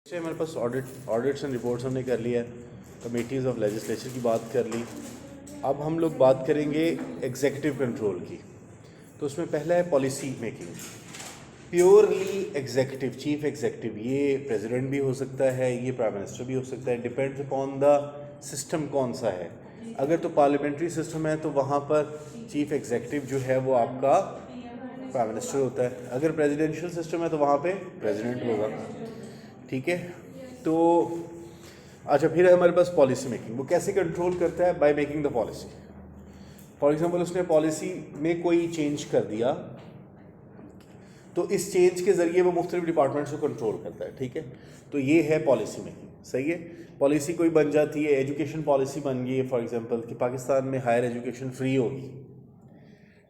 से हमारे पास audits and reports हमने कर लिया है, कमेटीज़ ऑफ लेजिस्लेचर की बात कर ली। अब हम लोग बात करेंगे एग्जीक्यूटिव कंट्रोल की। तो उसमें पहला है policy making, purely executive, chief executive. ये प्रेसिडेंट भी हो सकता है, ये प्राइम मिनिस्टर भी हो सकता है, डिपेंड्स अपॉन द सिस्टम कौन सा है। अगर तो पार्लियामेंट्री सिस्टम है तो वहाँ पर चीफ एग्जीक्यूटिव जो है वो आपका प्राइम मिनिस्टर होता है। अगर प्रेसिडेंशियल सिस्टम है तो वहाँ पे प्रेसिडेंट होगा। ठीक है, तो अच्छा, फिर है हमारे पास पॉलिसी मेकिंग। वो कैसे कंट्रोल करता है? By making the policy. For example उसने पॉलिसी में कोई चेंज कर दिया तो इस चेंज के ज़रिए वो मुख्तलिफ डिपार्टमेंट्स को कंट्रोल करता है। ठीक है, तो ये है पॉलिसी मेकिंग। सही है, पॉलिसी कोई बन जाती है, एजुकेशन पॉलिसी बन गई है फॉर एग्जांपल कि पाकिस्तान में हायर एजुकेशन फ्री होगी।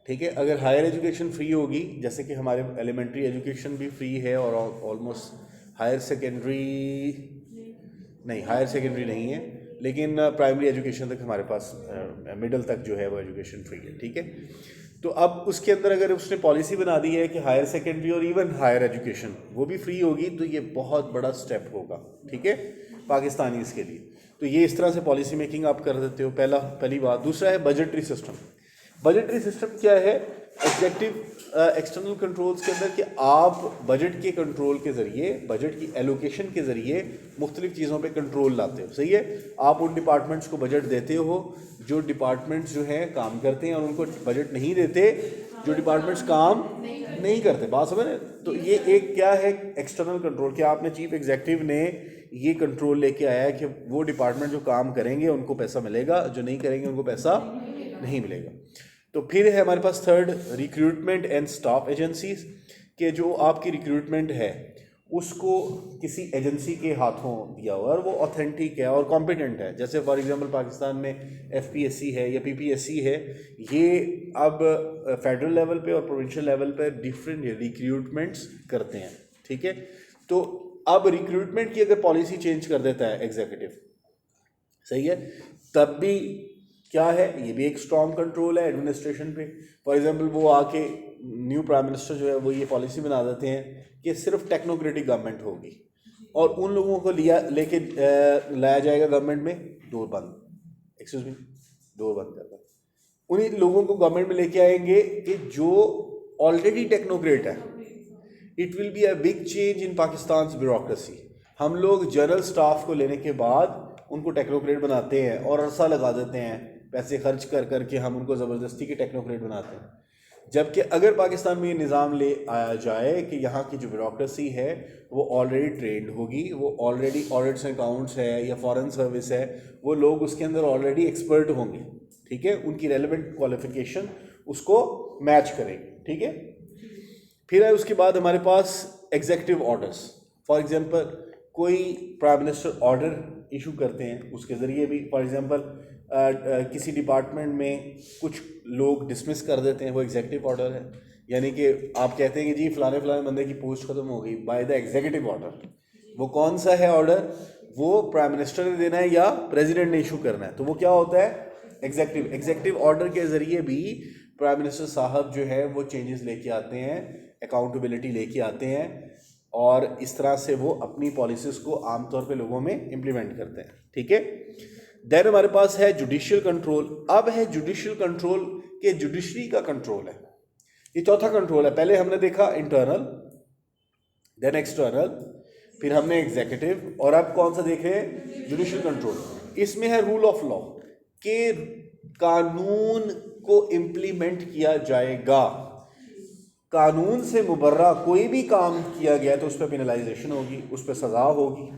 ठीक है, अगर हायर एजुकेशन फ्री होगी, जैसे कि हमारे एलिमेंट्री एजुकेशन भी फ्री है और ऑलमोस्ट हायर सेकेंडरी नहीं है, लेकिन प्राइमरी एजुकेशन तक हमारे पास मिडिल तक जो है वो एजुकेशन फ्री है। ठीक है, तो अब उसके अंदर अगर उसने पॉलिसी बना दी है कि हायर सेकेंडरी और इवन हायर एजुकेशन वो भी फ्री होगी, तो ये बहुत बड़ा स्टेप होगा। ठीक है, पाकिस्तानीज़ के लिए। तो ये इस तरह से पॉलिसी मेकिंग आप कर देते हो, पहली बात। दूसरा है बजटरी सिस्टम। बजटरी सिस्टम क्या है? एग्जेक्टिव एक्सटर्नल कंट्रोल्स के अंदर कि आप बजट के कंट्रोल के ज़रिए, बजट की एलोकेशन के ज़रिए मुख्तलिफ चीज़ों पे कंट्रोल लाते हो। सही है, आप उन डिपार्टमेंट्स को बजट देते हो जो डिपार्टमेंट्स जो हैं काम करते हैं, और उनको बजट नहीं देते जो डिपार्टमेंट्स काम नहीं करते। बात समझ रहे? तो ये एक क्या है? External control. क्या आपने चीफ एग्जीक्यूटिव ने ये कंट्रोल लेके आया है कि वो डिपार्टमेंट जो काम करेंगे उनको पैसा मिलेगा, जो नहीं करेंगे उनको पैसा नहीं मिलेगा। तो फिर है हमारे पास third, recruitment and staff agencies, के जो आपकी रिक्रूटमेंट है उसको किसी एजेंसी के हाथों दिया हुआ है और वो ऑथेंटिक है और कॉम्पिटेंट है। जैसे फॉर एग्जांपल पाकिस्तान में एफपीएससी है या पीपीएससी है, ये अब फेडरल लेवल पे और प्रोविंशियल लेवल पे डिफरेंट रिक्रूटमेंट्स करते हैं। ठीक है, तो अब रिक्रूटमेंट की अगर पॉलिसी चेंज कर देता है एग्जीक्यूटिव, सही है, तब भी क्या है? ये भी एक स्ट्रॉन्ग कंट्रोल है एडमिनिस्ट्रेशन पे। फॉर एग्जांपल वो आके न्यू प्राइम मिनिस्टर जो है वो ये पॉलिसी बना देते हैं कि सिर्फ टेक्नोक्रेटिक गवर्नमेंट होगी और उन लोगों को लाया जाएगा गवर्नमेंट में, डोर बंद कर दो। उन्हीं लोगों को गवर्नमेंट में लेके आएंगे कि जो ऑलरेडी टेक्नोक्रेट है। It will be a big change in Pakistan bureaucracy. हम लोग जनरल स्टाफ को लेने के बाद उनको टेक्नोक्रेट बनाते हैं और अरसा लगा देते हैं, पैसे खर्च कर करके हम उनको ज़बरदस्ती के टेक्नोक्रेट बनाते हैं। जबकि अगर पाकिस्तान में ये निज़ाम ले आया जाए कि यहाँ की जो ब्यूरोक्रेसी है वो ऑलरेडी ट्रेंड होगी, वो ऑलरेडी ऑडिट्स एंड अकाउंट्स है या फॉरेन सर्विस है, वो लोग उसके अंदर ऑलरेडी एक्सपर्ट होंगे। ठीक है, उनकी रेलेवेंट क्वालिफिकेशन उसको मैच करेगी। ठीक है, फिर है उसके बाद हमारे पास एग्जीक्यूटिव ऑर्डर्स। फॉर एग्जांपल कोई प्राइम मिनिस्टर ऑर्डर इशू करते हैं, उसके ज़रिए भी फॉर एग्जांपल किसी डिपार्टमेंट में कुछ लोग डिसमिस कर देते हैं, वो एग्जीक्यूटिव ऑर्डर है। यानी कि आप कहते हैं कि जी फलाने बंदे की पोस्ट खत्म हो गई बाय द एग्जीक्यूटिव ऑर्डर। वो कौन सा है ऑर्डर? वो प्राइम मिनिस्टर ने देना है या प्रेसिडेंट ने इशू करना है, तो वो क्या होता है? एग्जीक्यूटिव ऑर्डर के ज़रिए भी प्राइम मिनिस्टर साहब जो है वो चेंजेस लेके आते हैं, अकाउंटेबिलिटी लेके आते हैं, और इस तरह से वो अपनी पॉलिसीज़ को आमतौर पे लोगों में इम्प्लीमेंट करते हैं। ठीक है, देन हमारे पास है जुडिशियल कंट्रोल। अब है जुडिशियल कंट्रोल के जुडिशरी का कंट्रोल है, ये चौथा कंट्रोल है। पहले हमने देखा इंटरनल, देन एक्सटर्नल, फिर हमने एग्जीक्यूटिव, और अब कौन सा देख रहे हैं? Judicial control. इसमें है रूल ऑफ लॉ, के कानून को इम्प्लीमेंट किया जाएगा। कानून से मुबर्रा कोई भी काम किया गया तो उस पर पेनलाइजेशन होगी, उस पर सज़ा होगी।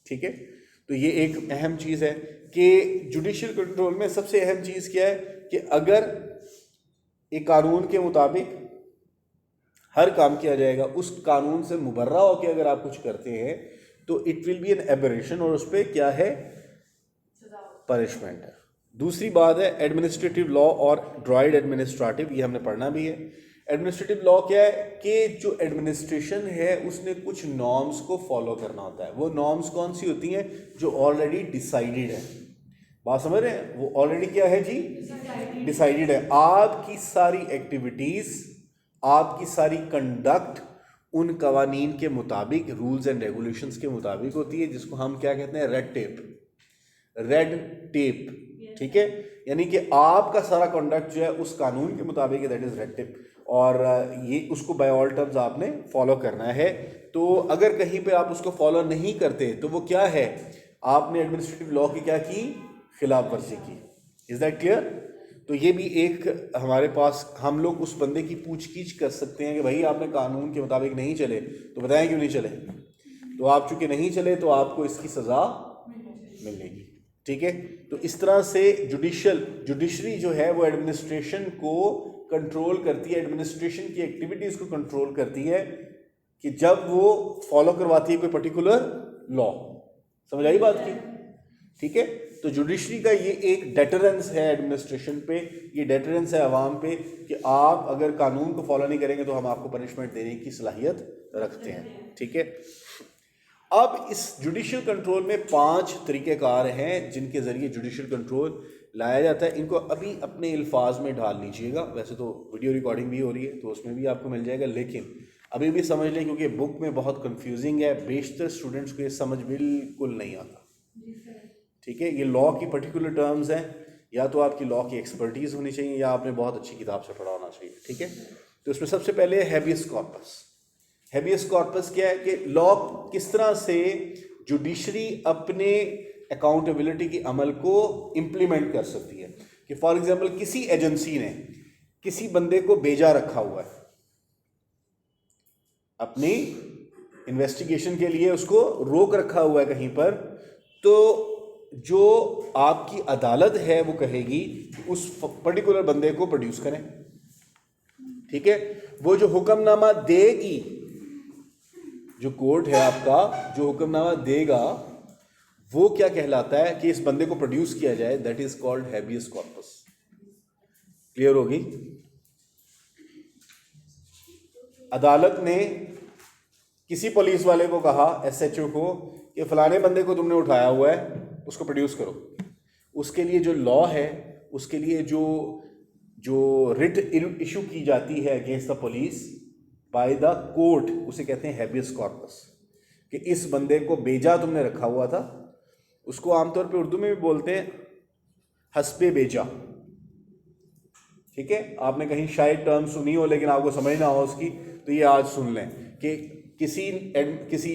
ठीक है, तो ये एक अहम चीज़ है कि जुडिशियल कंट्रोल में सबसे अहम चीज़ क्या है कि अगर एक कानून के मुताबिक हर काम किया जाएगा, उस कानून से मुबर्रा होकर अगर आप कुछ करते हैं तो it will be an aberration, और उस पर क्या है? पनिशमेंट है। दूसरी बात है एडमिनिस्ट्रेटिव लॉ और ड्राइड एडमिनिस्ट्रेटिव, ये हमने पढ़ना भी है। एडमिनिस्ट्रेटिव लॉ क्या है कि जो एडमिनिस्ट्रेशन है उसने कुछ नॉर्म्स को फॉलो करना होता है। वो नॉर्म्स कौन सी होती हैं? जो ऑलरेडी डिसाइडेड है। बात समझ रहे हैं? वो ऑलरेडी क्या है जी? डिसाइडेड है। आपकी सारी एक्टिविटीज़, आपकी सारी कंडक्ट उन कवानीन के मुताबिक, रूल्स एंड रेगुलेशंस के मुताबिक होती है, जिसको हम क्या कहते हैं, रेड टेप, ठीक है। यानी कि आपका सारा कंडक्ट जो है उस कानून के मुताबिक है, दैट इज़ रेड टेप, और ये उसको बाय ऑल टर्म्स आपने फॉलो करना है। तो अगर कहीं पे आप उसको फॉलो नहीं करते तो वो क्या है, आपने एडमिनिस्ट्रेटिव लॉ की क्या की, खिलाफ वर्जी की। Is that clear? तो ये भी एक हमारे पास, हम लोग उस बंदे की पूछगीछ कर सकते हैं कि भाई आपने कानून के मुताबिक नहीं चले, तो बताएं क्यों नहीं चले। तो आप चूँकि नहीं चले तो आपको इसकी सज़ा मिलेगी, ठीक है। तो इस तरह से जुडिशरी जो है वो एडमिनिस्ट्रेशन को कंट्रोल करती है, एडमिनिस्ट्रेशन की एक्टिविटीज़ को कंट्रोल करती है कि जब वो फॉलो करवाती है कोई पर्टिकुलर लॉ। समझ आई बात की, ठीक है। तो जुडिशरी का ये एक डेटरेंस है एडमिनिस्ट्रेशन पे, ये डेटरेंस है आवाम पे कि आप अगर कानून को फॉलो नहीं करेंगे तो हम आपको पनिशमेंट देने की सलाहियत रखते हैं, ठीक है। अब इस जुडिशल कंट्रोल में 5 तरीक़ेकार हैं जिनके ज़रिए जुडिशल कंट्रोल लाया जाता है। इनको अभी अपने अल्फाज में ढाल लीजिएगा, वैसे तो वीडियो रिकॉर्डिंग भी हो रही है तो उसमें भी आपको मिल जाएगा, लेकिन अभी भी समझ लें क्योंकि बुक में बहुत कंफ्यूजिंग है, बेशतर स्टूडेंट्स को ये समझ बिल्कुल नहीं आता, ठीक है। ये लॉ की पर्टिकुलर टर्म्स हैं, या तो आपकी लॉ की एक्सपर्टीज़ होनी चाहिए या आपने बहुत अच्छी किताब से पढ़ा होना चाहिए, ठीक है। तो इसमें सबसे पहले हैबियस कॉर्पस। हैबियस कॉर्पस क्या है कि लॉ किस तरह से जुडिशरी अपने अकाउंटेबिलिटी की अमल को इम्प्लीमेंट कर सकती है। कि फॉर एग्जांपल किसी एजेंसी ने किसी बंदे को भेजा रखा हुआ है अपनी इन्वेस्टिगेशन के लिए, उसको रोक रखा हुआ है कहीं पर, तो जो आपकी अदालत है वो कहेगी कि उस पर्टिकुलर बंदे को प्रोड्यूस करें, ठीक है। वो जो हुक्मनामा देगी, जो कोर्ट है आपका जो हुक्मनामा देगा, वो क्या कहलाता है कि इस बंदे को प्रोड्यूस किया जाए, that is called habeas corpus. Clear होगी? अदालत ने किसी पुलिस वाले को कहा, एसएचओ को, कि फलाने बंदे को तुमने उठाया हुआ है, उसको प्रोड्यूस करो। उसके लिए जो लॉ है, उसके लिए जो रिट इशू की जाती है against the police bye the court, उसे कहते हैं हैबियस कॉर्पस। कि इस बंदे को बेजा तुमने रखा हुआ था, उसको आमतौर पे उर्दू में भी बोलते हैं हस्बे बेजा, ठीक है। आपने कहीं शायद टर्म सुनी हो लेकिन आपको समझ ना हो उसकी, तो ये आज सुन लें कि किसी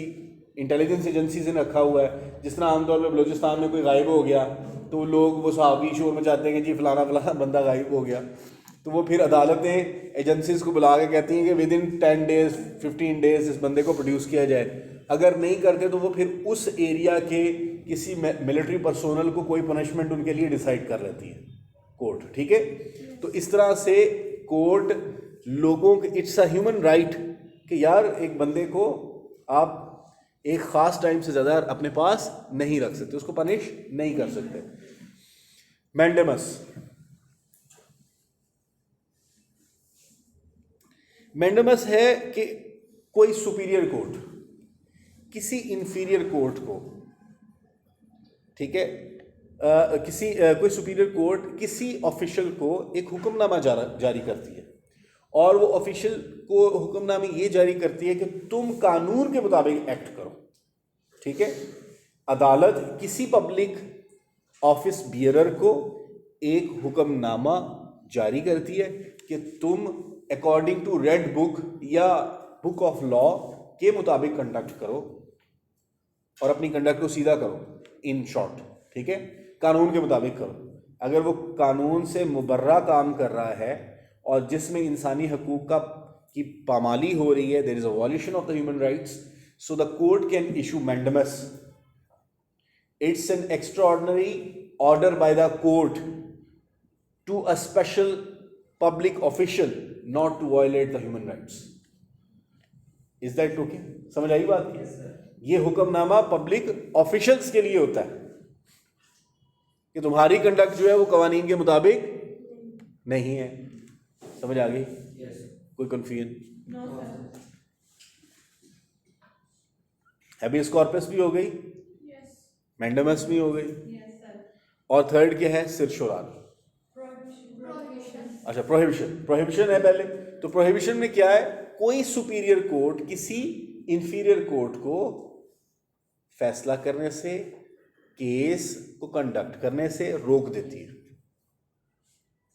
इंटेलिजेंस एजेंसी से रखा हुआ है। जिस तरह आमतौर पर बलूचिस्तान में कोई गायब हो गया तो लोग वो सहाबी शोर में चाहते हैं कि जी फलाना फलाना बंदा गायब हो गया, तो वो फिर अदालतें एजेंसीज को बुला के कहती हैं कि विद इन 10 डेज 15 डेज इस बंदे को प्रोड्यूस किया जाए। अगर नहीं करते तो वो फिर उस एरिया के किसी मिलिट्री पर्सोनल को कोई पनिशमेंट उनके लिए डिसाइड कर लेती है कोर्ट, ठीक है। तो इस तरह से कोर्ट लोगों के, इट्स अ ह्यूमन राइट कि यार एक बंदे को आप एक ख़ास टाइम से ज़्यादा अपने पास नहीं रख सकते, उसको पनिश नहीं कर सकते। मैंडेमस है कि कोई सुपीरियर कोर्ट किसी इंफीरियर कोर्ट को, ठीक है, कोई सुपीरियर कोर्ट किसी ऑफिशियल को एक हुक्मनामा जारी करती है, और वो ऑफिशियल को हुक्मनामे ये जारी करती है कि तुम कानून के मुताबिक एक्ट करो, ठीक है। अदालत किसी पब्लिक ऑफिस बियरर को एक हुक्मनामा जारी करती है कि तुम अकॉर्डिंग टू रेड बुक या बुक ऑफ लॉ के मुताबिक कंडक्ट करो और अपनी कंडक्ट को सीधा करो, इन शॉर्ट, ठीक है, कानून के मुताबिक करो। अगर वो कानून से मुबर्रा काम कर रहा है और जिसमें इंसानी हकूक की पामाली हो रही है, there is a violation of the human rights, so the court can issue mandamus. It's an extraordinary order by the court to a special public official not to violate the human rights. Is that okay? समझ आई बात? ये hukamnama public officials के लिए होता है कि तुम्हारी कंडक्ट जो है वो कवानीन के मुताबिक नहीं है। समझ आ गई? कोई कंफ्यूजन? हैबियस कॉर्पस भी हो गई, मैंडेमस भी हो गई, और थर्ड क्या है? सिरशुरार। अच्छा, प्रोहिबिशन है पहले। तो प्रोहिबिशन में क्या है कोई सुपीरियर कोर्ट किसी इंफीरियर कोर्ट को फैसला करने से, केस को कंडक्ट करने से रोक देती है।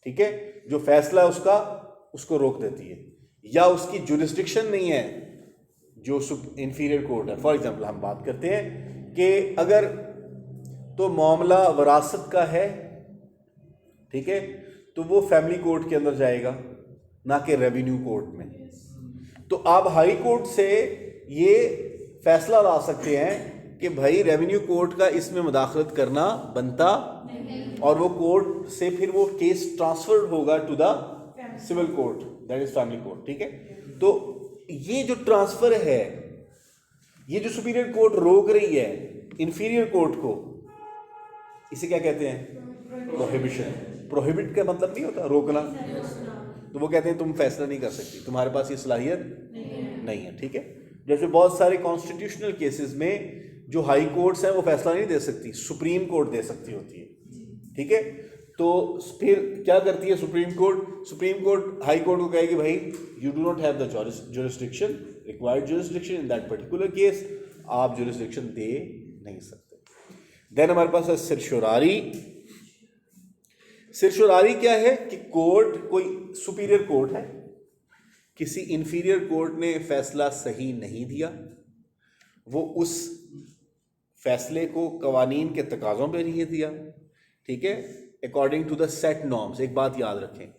ठीक है, जो फैसला है उसका, उसको रोक देती है, या उसकी जुरिस्डिक्शन नहीं है जो इंफीरियर कोर्ट है। फॉर एग्जांपल हम बात करते हैं कि अगर तो मामला वरासत का है, ठीक है, तो वो फैमिली कोर्ट के अंदर जाएगा, ना कि रेवेन्यू कोर्ट में। तो आप हाई कोर्ट से ये फैसला ला सकते हैं कि भाई रेवेन्यू कोर्ट का इसमें मुदाखलत करना बनता, और वो कोर्ट से फिर वो केस ट्रांसफर्ड होगा to the civil court, that is family court. ठीक है, तो ये जो ट्रांसफर है, ये जो सुपीरियर कोर्ट रोक रही है इंफीरियर कोर्ट को, इसे क्या कहते हैं? प्रोहिबिशन। प्रोहिबिट का मतलब नहीं होता रोकना, तो वो कहते हैं तुम फैसला नहीं कर सकती, तुम्हारे पास ये सलाहियत नहीं है। ठीक है, जैसे बहुत सारे कॉन्स्टिट्यूशनल केसेस में जो हाई कोर्ट्स हैं वो फैसला नहीं दे सकती, सुप्रीम कोर्ट दे सकती होती है। ठीक है, तो फिर क्या करती है supreme court? Supreme court high court को कहेगी भाई you do not have the jurisdiction, required jurisdiction in that particular case, आप जुरिस्डिक्शन दे नहीं सकते। देन हमारे पास है सिरशुरारी। सिरशुरारी क्या है कि कोर्ट, कोई सुपीरियर कोर्ट है, किसी इंफीरियर कोर्ट ने फैसला सही नहीं दिया, वो उस फैसले को कवानीन के तकाज़ों पे नहीं दिया, ठीक है, according to the set norms. एक बात याद रखें,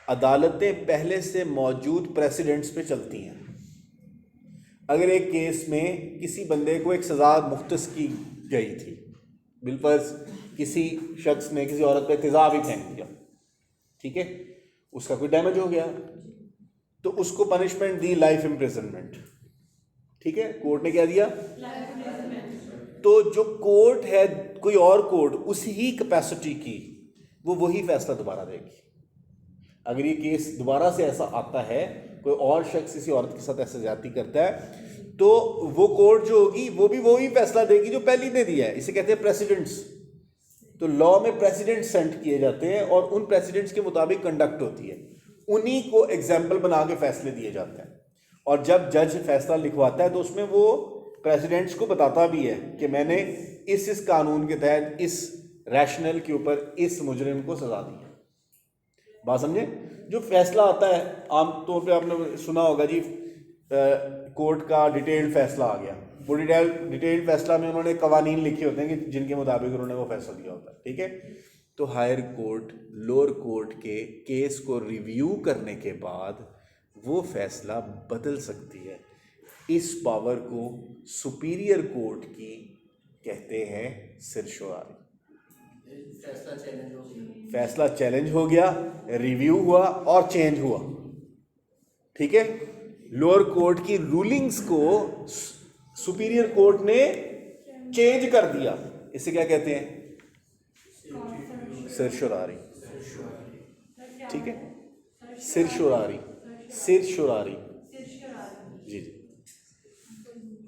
अदालतें पहले से मौजूद प्रेसिडेंट्स पे चलती हैं। अगर एक केस में किसी बंदे को एक सज़ा मुख्तस की गई थी, बिलफर्ज किसी शख्स ने किसी औरत पे तेज़ाब ही फेंक दिया, ठीक है, उसका कोई डैमेज हो गया, तो उसको पनिशमेंट दी लाइफ इम्प्रिजनमेंट। ठीक है, कोर्ट ने क्या दिया? तो जो कोर्ट है, कोई और कोर्ट उसी ही कैपेसिटी की, वो वही फैसला दोबारा देगी। अगर ये केस दोबारा से ऐसा आता है, कोई और शख्स किसी औरत के साथ ऐसा ज्यादती करता है, तो वो कोर्ट जो होगी वो भी वही फैसला देगी जो पहले ने दिया है। इसे कहते हैं प्रेसिडेंट्स। तो लॉ में प्रेसिडेंट सेंट किए जाते हैं और उन प्रेसिडेंट्स के मुताबिक कंडक्ट होती है, उन्हीं को एग्जाम्पल बना के फैसले दिए जाते हैं। और जब जज फैसला लिखवाता है तो उसमें वो प्रेसिडेंट्स को बताता भी है कि मैंने इस कानून के तहत इस रैशनल के ऊपर इस मुजरिम को सजा दी है। बात समझे? जो फैसला आता है, आमतौर पे आपने सुना होगा जी, कोर्ट का डिटेल्ड फैसला आ गया, वो डिटेल्ड फैसला में उन्होंने कवानीन लिखे होते हैं कि जिनके मुताबिक उन्होंने वो फैसला दिया होता है। ठीक है, तो हायर कोर्ट लोअर कोर्ट के केस को रिव्यू करने के बाद वो फैसला बदल सकती है। इस पावर को सुपीरियर कोर्ट की कहते हैं सिरशुरारी। फैसला चैलेंज हो गया, रिव्यू हुआ और चेंज हुआ। ठीक है, लोअर कोर्ट की रूलिंग्स को सुपीरियर कोर्ट ने चेंज कर दिया, इसे क्या कहते हैं? सिरशुरारी। ठीक है, सिरशुरारी, सिरशुरारी जी जी।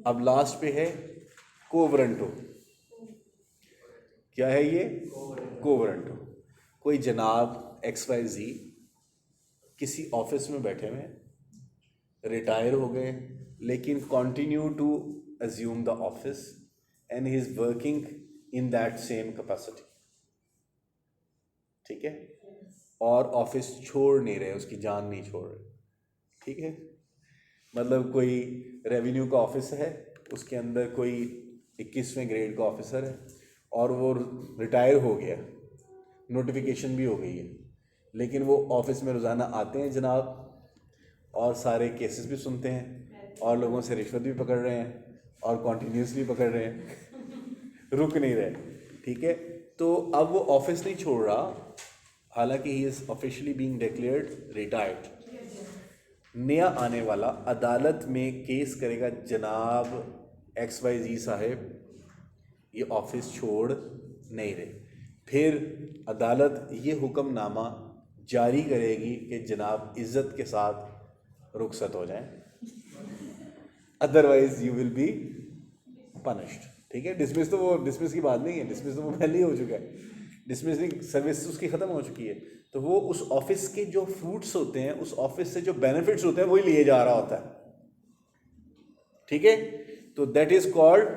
अब लास्ट पे है कोवरंटो। क्या है ये? कोवरंटो। कोई जनाब XYZ किसी ऑफिस में बैठे हुए, रिटायर हो गए, लेकिन continue to assume the office and he is working in that same capacity. ठीक है, और ऑफिस छोड़ नहीं रहे, उसकी जान नहीं छोड़ रहे। ठीक है, मतलब कोई रेवेन्यू का ऑफिस है, उसके अंदर कोई 21वें ग्रेड का ऑफिसर है और वो रिटायर हो गया, नोटिफिकेशन भी हो गई है, लेकिन वो ऑफिस में रोज़ाना आते हैं जनाब, और सारे केसेस भी सुनते हैं, और लोगों से रिश्वत भी पकड़ रहे हैं, और कॉन्टीन्यूसली पकड़ रहे हैं, रुक नहीं रहे। ठीक है, तो अब वो ऑफिस नहीं छोड़ रहा, हालांकि he is officially being declared retired. नया आने वाला अदालत में केस करेगा, जनाब XYZ साहब ये ऑफिस छोड़ नहीं रहे। फिर अदालत ये हुक्मनामा जारी करेगी कि जनाब इज़्ज़त के साथ रुखसत हो जाएं, otherwise you will be punished. ठीक है, डिसमिस तो वो डिसमिस की बात नहीं है, डिसमिस तो वो पहले ही हो चुका है। डिसमिसिंग सर्विस उसकी ख़त्म हो चुकी है, तो वो उस ऑफिस के जो फ्रूट्स होते हैं, उस ऑफिस से जो बेनिफिट्स होते हैं, वही लिए जा रहा होता है। ठीक है, तो दैट इज कॉल्ड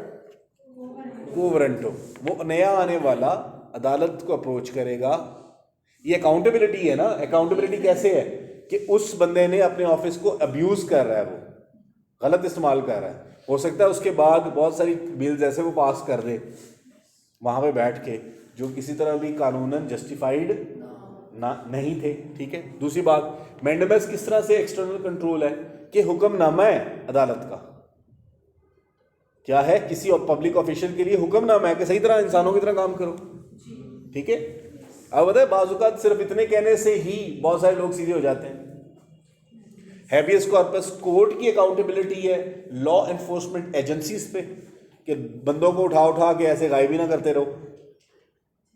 को वारंटो। वो नया आने वाला अदालत को अप्रोच करेगा। ये अकाउंटेबिलिटी है ना। अकाउंटेबिलिटी कैसे है कि उस बंदे ने अपने ऑफिस को अब्यूज कर रहा है, वो गलत इस्तेमाल कर रहा है, हो सकता है उसके बाद बहुत सारी बिल्स ऐसे वो पास कर दे वहाँ पे बैठ के जो किसी तरह भी कानूनन जस्टिफाइड ना नहीं थे। ठीक है, दूसरी बात, मैंडेमस किस तरह से एक्सटर्नल कंट्रोल है कि हुक्मनामा है अदालत का, क्या है, किसी और पब्लिक ऑफिशियल के लिए हुक्मनामा है कि सही तरह इंसानों की तरह काम करो। ठीक है, अब बताए बाजुकात सिर्फ इतने कहने से ही बहुत सारे लोग सीधे हो जाते हैं। हैबियस कॉर्पस कोर्ट की अकाउंटेबिलिटी है लॉ एनफोर्समेंट एजेंसीज पे कि बंदों को उठा उठा के ऐसे गायब ही ना करते रहो,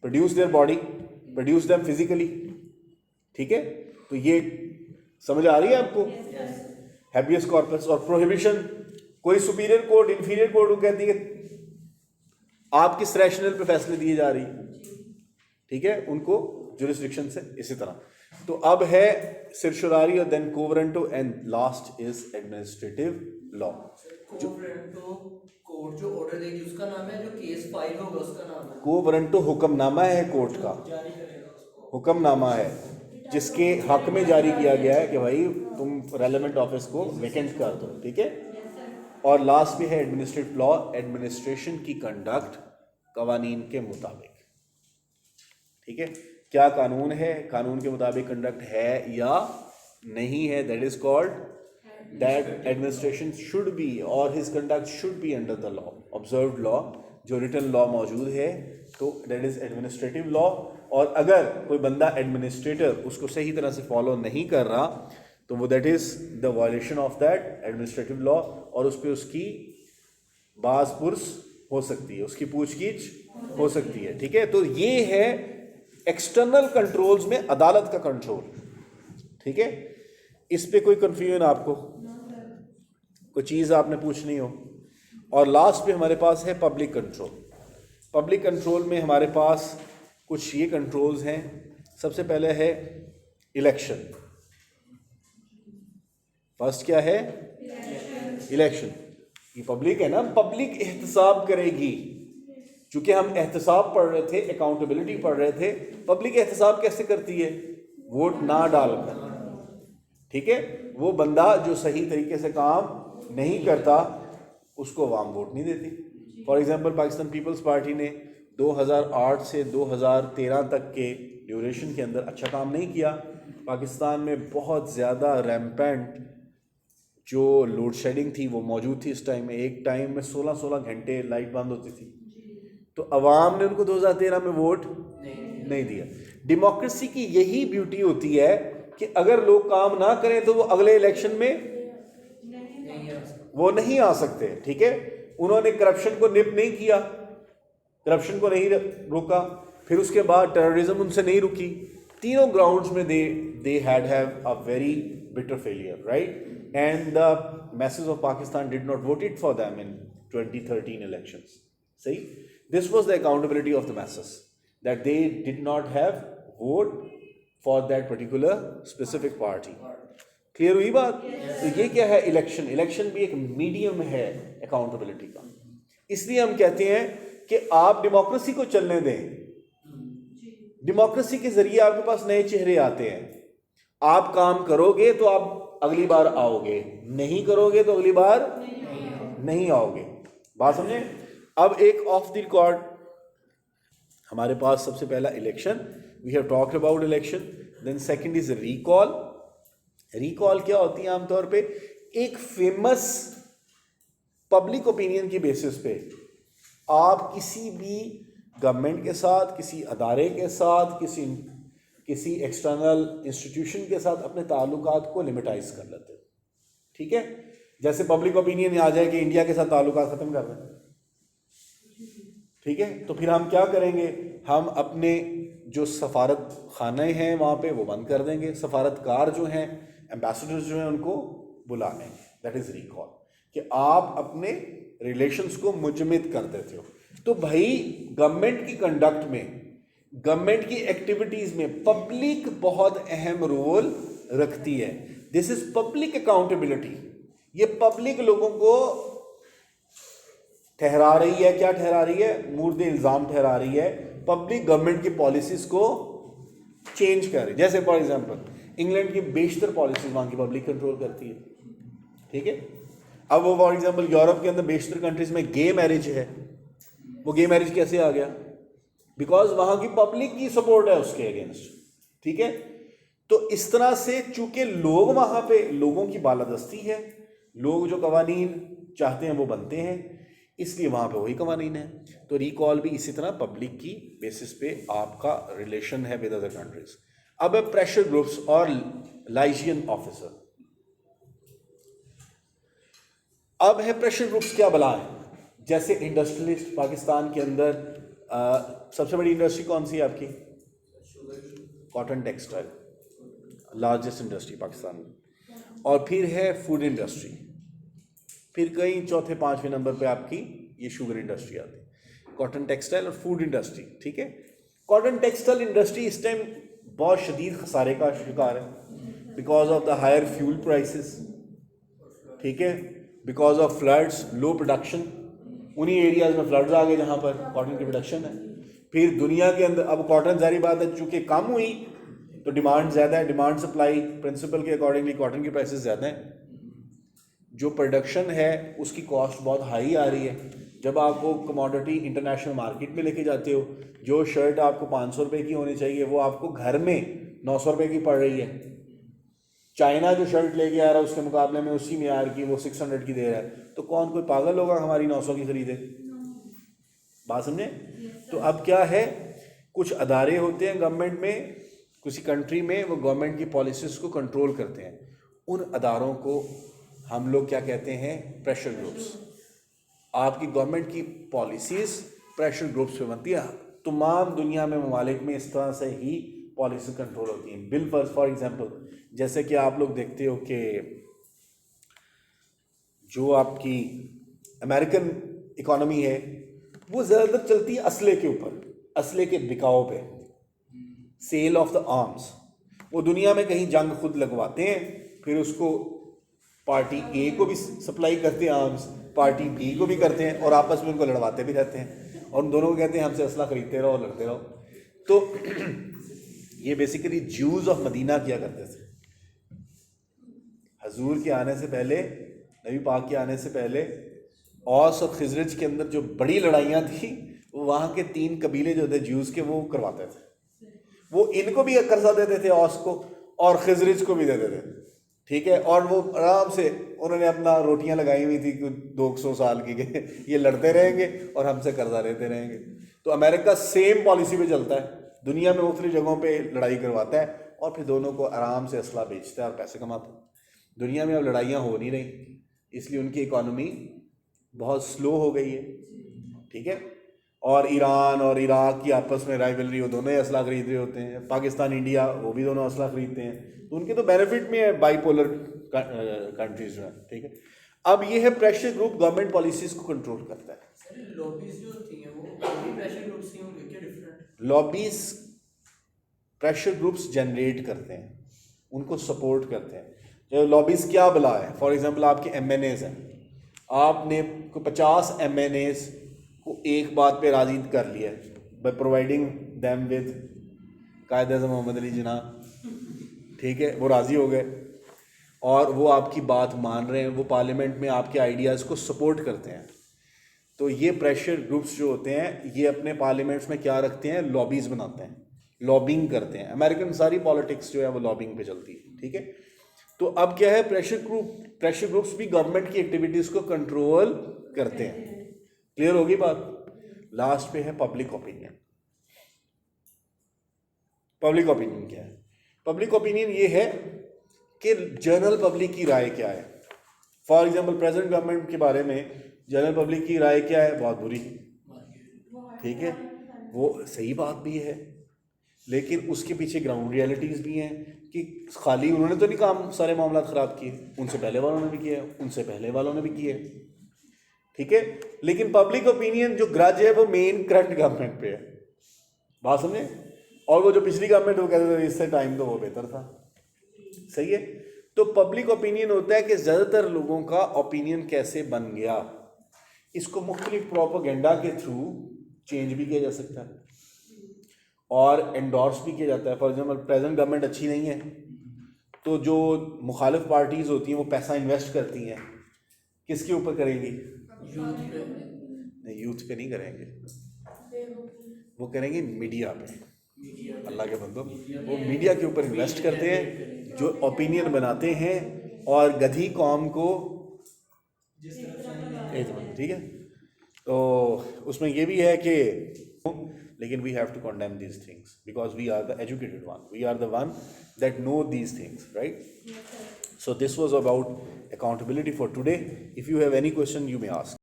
produce their body, produce them physically. ठीक है, तो ये समझ आ रही है आपको। हैबियस कॉर्पस और प्रोहिबिशन, कोई सुपीरियर कोर्ट इंफीरियर कोर्ट को कहती है आप किस रैशनल पे फैसले दिए जा रही है। ठीक है, उनको जुरिस्डिक्शन से इसी तरह। तो अब है सिरशुरारी और then quo warranto and last is administrative law. Court जो ऑर्डर देगी उसका नाम है, जो केस फाइल होगा उसका नाम है। कोवरेंटो हुक्मनामा है कोर्ट का, हुक्मनामा है जिसके हक में जारी किया गया है कि भाई तुम रेलेवेंट ऑफिस को वेकेंट कर दो। ठीक है, और लास्ट में है एडमिनिस्ट्रेटिव लॉ, एडमिनिस्ट्रेशन की कंडक्ट कवानीन के मुताबिक। ठीक है, क्या कानून है, कानून के मुताबिक कंडक्ट है या नहीं है, that is called that administration should be और his conduct should be under the law, observed law, जो रिटन लॉ मौजूद है, तो दैट इज एडमिनिस्ट्रेटिव लॉ। और अगर कोई बंदा एडमिनिस्ट्रेटर उसको सही तरह से फॉलो नहीं कर रहा तो वो that is the violation of that administrative law, और उस पर उसकी बाज पुर्स हो सकती है, उसकी पूछगीछ हो सकती है। ठीक है, तो ये है एक्सटर्नल कंट्रोल्स में अदालत का कंट्रोल। ठीक है, इस पे कोई कंफ्यूजन आपको, कोई चीज़ आपने पूछनी हो। और लास्ट पे हमारे पास है पब्लिक कंट्रोल। पब्लिक कंट्रोल में हमारे पास कुछ ये कंट्रोल्स हैं। सबसे पहले है इलेक्शन। फर्स्ट क्या है, इलेक्शन। ये पब्लिक है ना, पब्लिक एहतसाब करेगी। चूंकि हम एहतसाब पढ़ रहे थे, अकाउंटेबिलिटी पढ़ रहे थे, पब्लिक एहतसाब कैसे करती है, वोट ना डालकर। ठीक है, वो बंदा जो सही तरीके से काम नहीं करता उसको अवाम वोट नहीं देती। फॉर एग्जांपल पाकिस्तान पीपल्स पार्टी ने 2008 से 2013 तक के ड्यूरेशन के अंदर अच्छा काम नहीं किया। पाकिस्तान में बहुत ज़्यादा रैम्पेंट जो लोड शेडिंग थी वो मौजूद थी इस टाइम में। एक टाइम में 16-16 घंटे लाइट बंद होती थी, तो अवाम ने उनको 2013 में वोट नहीं दिया। डेमोक्रेसी की यही ब्यूटी होती है कि अगर लोग काम ना करें तो वो अगले इलेक्शन में वो नहीं आ सकते। ठीक है, उन्होंने करप्शन को निप नहीं किया, करप्शन को नहीं रोका, फिर उसके बाद टेररिज्म उनसे नहीं रुकी। तीनों ग्राउंड्स में they had have a very bitter failure, right, and the masses of Pakistan did not vote it for them in 2013 elections. See, this was the accountability of the masses, that they did not have vote for that particular specific party. Clear हुई बात? तो ये क्या है, election. Election भी एक medium है accountability का। इसलिए हम कहते हैं कि आप डेमोक्रेसी को चलने दें। डेमोक्रेसी के जरिए आपके पास नए चेहरे आते हैं। आप काम करोगे तो आप अगली बार आओगे, नहीं करोगे तो अगली बार नहीं आओगे। बात समझे? अब एक ऑफ द रिकॉर्ड हमारे पास सबसे पहला election, we have talked about election. Then second is recall. Recall क्या होती है? आमतौर पे एक फेमस पब्लिक ओपिनियन की बेसिस पे आप किसी भी गवर्नमेंट के साथ, किसी अदारे के साथ, किसी एक्सटर्नल इंस्टीट्यूशन के साथ अपने ताल्लुकात को लिमिटाइज कर लेते हैं। ठीक है, जैसे पब्लिक ओपिनियन आ जाए कि इंडिया के साथ ताल्लुकात ख़त्म कर दें। ठीक है, तो फिर हम क्या करेंगे? हम अपने जो सफारत खाने हैं वहाँ पे वो बंद कर देंगे, सफारतकार जो हैं, एम्बेसडर्स जो हैं, उनको बुला लेंगे। दैट इज़ रिकॉल, कि आप अपने रिलेशंस को मुजमिद कर देते हो। तो भाई गवर्नमेंट की कंडक्ट में गवर्नमेंट की एक्टिविटीज में पब्लिक बहुत अहम रोल रखती है। This is public accountability. ये पब्लिक लोगों को ठहरा रही है, क्या ठहरा रही है? मुर्द इल्जाम ठहरा रही है। पब्लिक गवर्नमेंट की पॉलिसीज को चेंज कर रही है। जैसे फॉर एग्जांपल इंग्लैंड की बेशतर पॉलिसीज वहां की पब्लिक कंट्रोल करती है, ठीक है। अब वो फॉर एग्जांपल यूरोप के अंदर बेशतर कंट्रीज में गे मैरिज है, वो गे मैरिज कैसे आ गया? बिकॉज वहां की पब्लिक की सपोर्ट है उसके अगेंस्ट, ठीक है। तो इस तरह से चूंकि लोग वहां पे, लोगों की बालादस्ती है, लोग जो कवानीन चाहते हैं वो बनते हैं, इसलिए वहां पे वही कवानीन है। तो रिकॉल भी इसी तरह पब्लिक की बेसिस पे आपका रिलेशन है विद अदर कंट्रीज। अब है प्रेशर ग्रुप्स और लाइजियन ऑफिसर। अब है प्रेशर ग्रुप्स क्या बला है? जैसे इंडस्ट्रियलिस्ट पाकिस्तान के अंदर सबसे बड़ी इंडस्ट्री कौन सी है आपकी? Cotton textile, largest industry Pakistan में। और फिर है फूड इंडस्ट्री, फिर कहीं चौथे पांचवें नंबर पे आपकी ये शुगर इंडस्ट्री आती है। कॉटन टेक्सटाइल और फूड इंडस्ट्री, ठीक है। कॉटन टेक्सटाइल इंडस्ट्री इस टाइम बहुत शदीद खसारे का शिकार है because of the higher fuel prices, ठीक है, because of floods, low production. उन्हीं एरियाज में फ्लड्स आ गए जहाँ पर कॉटन की प्रोडक्शन है। फिर दुनिया के अंदर अब कॉटन, जारी बात है, चूंकि कम हुई तो डिमांड ज़्यादा है, डिमांड सप्लाई प्रिंसिपल के अकॉर्डिंगली कॉटन की प्राइसेस ज़्यादा हैं। जो प्रोडक्शन है उसकी कॉस्ट बहुत हाई आ रही है। जब आपको कमोडिटी इंटरनेशनल मार्केट में लेके जाते हो, जो शर्ट आपको 500 रुपये की होनी चाहिए वो आपको घर में 900 रुपये की पड़ रही है। चाइना जो शर्ट लेके आ रहा है उसके मुकाबले में उसी म्यार की वो 600 की दे रहा है। तो कौन कोई पागल होगा हमारी 900 की खरीदे? बात समझे? तो अब क्या है, कुछ अदारे होते हैं गवर्नमेंट में, किसी कंट्री में, वो गवर्नमेंट की पॉलिसीज़ को कंट्रोल करते हैं। उन अदारों को हम लोग क्या कहते हैं? Pressure groups. आपकी गवर्नमेंट की पॉलिसीज़ प्रेशर ग्रुप्स पे बनती है। तमाम दुनिया में ममालिक में इस तरह से ही पॉलिसी कंट्रोल होती हैं। बिल फॉर एग्जांपल, जैसे कि आप लोग देखते हो कि जो आपकी अमेरिकन इकॉनमी है वो ज़्यादातर चलती है असले के ऊपर, असले के बिकाओ पे, सेल ऑफ द आर्म्स। वो दुनिया में कहीं जंग खुद लगवाते हैं, फिर उसको पार्टी ए को भी सप्लाई करते हैं आर्म्स, पार्टी बी को भी करते हैं, और आपस में उनको लड़वाते भी रहते हैं, और उन दोनों को कहते हैं हमसे असला खरीदते रहो और लड़ते रहो। तो ये बेसिकली ज्यूज़ ऑफ मदीना किया करते थे। हजूर के आने से पहले, नबी पाक के आने से पहले, औस और खिजरज के अंदर जो बड़ी लड़ाइयाँ थी वो वहाँ के 3 कबीले जो थे ज्यूज़ के, वो करवाते थे। वो इनको भी कर्जा देते थे, औस को, और खिजरज को भी देते थे, ठीक है। और वो आराम से उन्होंने अपना रोटियां लगाई हुई थी 200 साल की के ये लड़ते रहेंगे और हमसे कर्जा लेते रहेंगे। तो अमेरिका सेम पॉलिसी पे चलता है, दुनिया में मुख्तलिफ जगहों पे लड़ाई करवाता है और फिर दोनों को आराम से असला बेचता है और पैसे कमाता है। दुनिया में अब लड़ाइयाँ हो नहीं रही, इसलिए उनकी इकॉनमी बहुत स्लो हो गई है, ठीक है। और ईरान और इराक की आपस में राइवलरी, वो दोनों ही असला खरीद रहे होते हैं। पाकिस्तान, इंडिया, वो भी दोनों असला खरीदते हैं, तो उनके तो बेनिफिट में है बाइपोलर कंट्रीज में, ठीक है। अब ये है प्रेशर ग्रुप गवर्नमेंट पॉलिसीज को कंट्रोल करता है। सर लॉबीज जो होती हैं वो भी प्रेशर ग्रुप्स ही होंगे क्या? Different lobbies pressure groups generate करते हैं, उनको सपोर्ट करते हैं। जो लॉबीज क्या बला है, फॉर एग्जांपल आपके MNAs हैं, आपने 50 MNAs को एक बात पे राजी कर लिया बाय प्रोवाइडिंग देम विद कायदे मोहम्मद अली जिन्ना, ठीक है, वो राज़ी हो गए और वो आपकी बात मान रहे हैं, वो पार्लियामेंट में आपके आइडियाज़ को सपोर्ट करते हैं। तो ये प्रेशर ग्रुप्स जो होते हैं ये अपने पार्लियामेंट्स में क्या रखते हैं? लॉबीज़ बनाते हैं, लॉबिंग करते हैं। अमेरिकन सारी पॉलिटिक्स जो है वो लॉबिंग पे चलती है, ठीक है। तो अब क्या है, प्रेशर ग्रुप्स भी गवर्नमेंट की एक्टिविटीज़ को कंट्रोल करते हैं। क्लियर होगी बात? लास्ट पे है पब्लिक ओपिनियन। पब्लिक ओपिनियन क्या है? पब्लिक ओपिनियन ये है कि जनरल पब्लिक की राय क्या है। फॉर एग्जांपल प्रेजेंट गवर्नमेंट के बारे में जनरल पब्लिक की राय क्या है? बहुत बुरी, ठीक है। वो सही बात भी है, लेकिन उसके पीछे ग्राउंड रियलिटीज़ भी हैं कि खाली उन्होंने तो नहीं काम सारे मामला ख़राब किए, उनसे पहले वालों ने भी किए, उनसे पहले वालों ने भी किए, ठीक है। लेकिन पब्लिक ओपिनियन जो ग्रज है वो मेन करंट गवर्नमेंट पे है, बात समझे? और वो जो पिछली गवर्नमेंट वो कहते थे इससे टाइम तो वो बेहतर था। सही है। तो पब्लिक ओपिनियन होता है कि ज़्यादातर लोगों का ओपिनियन कैसे बन गया, इसको मुख्तलिफ प्रोपेगेंडा के थ्रू चेंज भी किया जा सकता है और एंडोर्स भी किया जाता है। फॉर एग्जांपल प्रेजेंट गवर्नमेंट अच्छी नहीं है तो जो मुखालिफ पार्टीज़ होती हैं वो पैसा इन्वेस्ट करती हैं, किसके ऊपर करेंगी? यूथ पे। नहीं, यूथ पे नहीं करेंगे, वो करेंगे मीडिया पे। अल्लाह के बंदो, वो मीडिया के ऊपर इन्वेस्ट करते हैं जो ओपिनियन बनाते हैं और गधी कौम को ठीक है। तो उसमें ये भी है कि लेकिन we have to condemn these things because we are the educated one, we are the one that know these things, right? So this was about accountability for today. If you have any question, you may ask.